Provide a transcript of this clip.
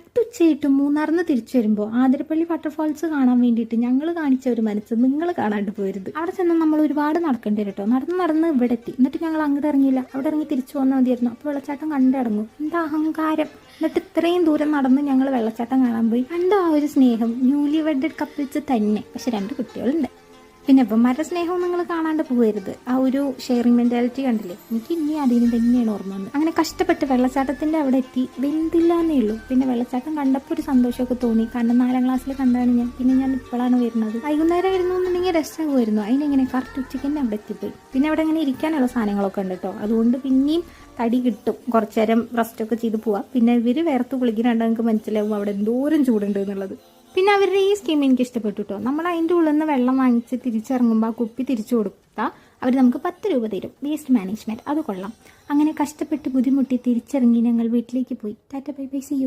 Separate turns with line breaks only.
നട്ടുച്ചയിട്ട് മൂന്നാറിന്ന് തിരിച്ചു വരുമ്പോൾ ആതിരപ്പള്ളി വാട്ടർഫാൾസ് കാണാൻ വേണ്ടിയിട്ട് ഞങ്ങൾ കാണിച്ച ഒരു മനസ്സ് നിങ്ങൾ കാണാണ്ട് പോരുത്. അവിടെ ചെന്ന് നമ്മൾ ഒരുപാട് നടക്കേണ്ടി കേട്ടോ. നടന്ന് ഇവിടെ എത്തി. എന്നിട്ട് ഞങ്ങൾ അങ്ങോട്ട് ഇറങ്ങിയില്ല, അവിടെ ഇറങ്ങി തിരിച്ചു വന്നാൽ മതിയായിരുന്നു. അപ്പോൾ വെള്ളച്ചാട്ടം കണ്ടിറങ്ങും. എന്താ അഹങ്കാരം. എന്നിട്ട് ഇത്രയും ദൂരം നടന്ന് ഞങ്ങൾ വെള്ളച്ചാട്ടം കാണാൻ പോയി. കണ്ടോ ആ ഒരു സ്നേഹം. ന്യൂലി വെഡഡ് കപ്പിൾസ് തന്നെ, പക്ഷെ 2 കുട്ടികളുണ്ട്. പിന്നെ ഇവന്മാരുടെ സ്നേഹവും നിങ്ങൾ കാണാണ്ട് പോകരുത്. ആ ഒരു ഷെയറിംഗ് മെന്റാലിറ്റി കണ്ടില്ലേ, എനിക്ക് ഇനി അതിന് തന്നെയാണ് ഓർമ്മ വന്നത്. അങ്ങനെ കഷ്ടപ്പെട്ട് വെള്ളച്ചാട്ടത്തിന്റെ അവിടെ എത്തി. വെന്തില്ലാന്നേ ഉള്ളൂ. പിന്നെ വെള്ളച്ചാട്ടം കണ്ടപ്പോൾ ഒരു സന്തോഷമൊക്കെ തോന്നി. കാരണം 4ാം ക്ലാസ്സിൽ കണ്ടാണ് ഞാൻ. പിന്നെ ഞാൻ ഇപ്പോഴാണ് വരുന്നത്. വൈകുന്നേരം ആയിരുന്നു എന്നുണ്ടെങ്കിൽ രസമാകുമായിരുന്നു. അതിനെങ്ങനെ കറക്റ്റ് ഉച്ചയ്ക്ക് തന്നെ അവിടെ എത്തിപ്പോയി. പിന്നെ അവിടെ അങ്ങനെ ഇരിക്കാനുള്ള സാധനങ്ങളൊക്കെ ഉണ്ട് കേട്ടോ. അതുകൊണ്ട് പിന്നെയും തടി കിട്ടും. കുറച്ചു നേരം റെസ്റ്റൊക്കെ ചെയ്ത് പോവാം. പിന്നെ ഇവര് വേർത്ത് കുളിക്കുന്നുണ്ട്. നിങ്ങൾക്ക് മനസ്സിലാവും അവിടെ എന്തോരം ചൂടുണ്ട് എന്നുള്ളത്. പിന്നെ അവരുടെ ഈ സ്കീം എനിക്ക് ഇഷ്ടപ്പെട്ടു കേട്ടോ. നമ്മൾ അതിൻ്റെ ഉള്ളിൽ നിന്ന് വെള്ളം വാങ്ങിച്ച് തിരിച്ചിറങ്ങുമ്പോൾ ആ കുപ്പി തിരിച്ചു കൊടുത്താൽ അവർ നമുക്ക് 10 രൂപ തരും. വേസ്റ്റ് മാനേജ്മെന്റ്, അത് കൊള്ളാം. അങ്ങനെ കഷ്ടപ്പെട്ട് ബുദ്ധിമുട്ടി തിരിച്ചിറങ്ങി ഞങ്ങൾ വീട്ടിലേക്ക് പോയി. Tata bye bye, see U.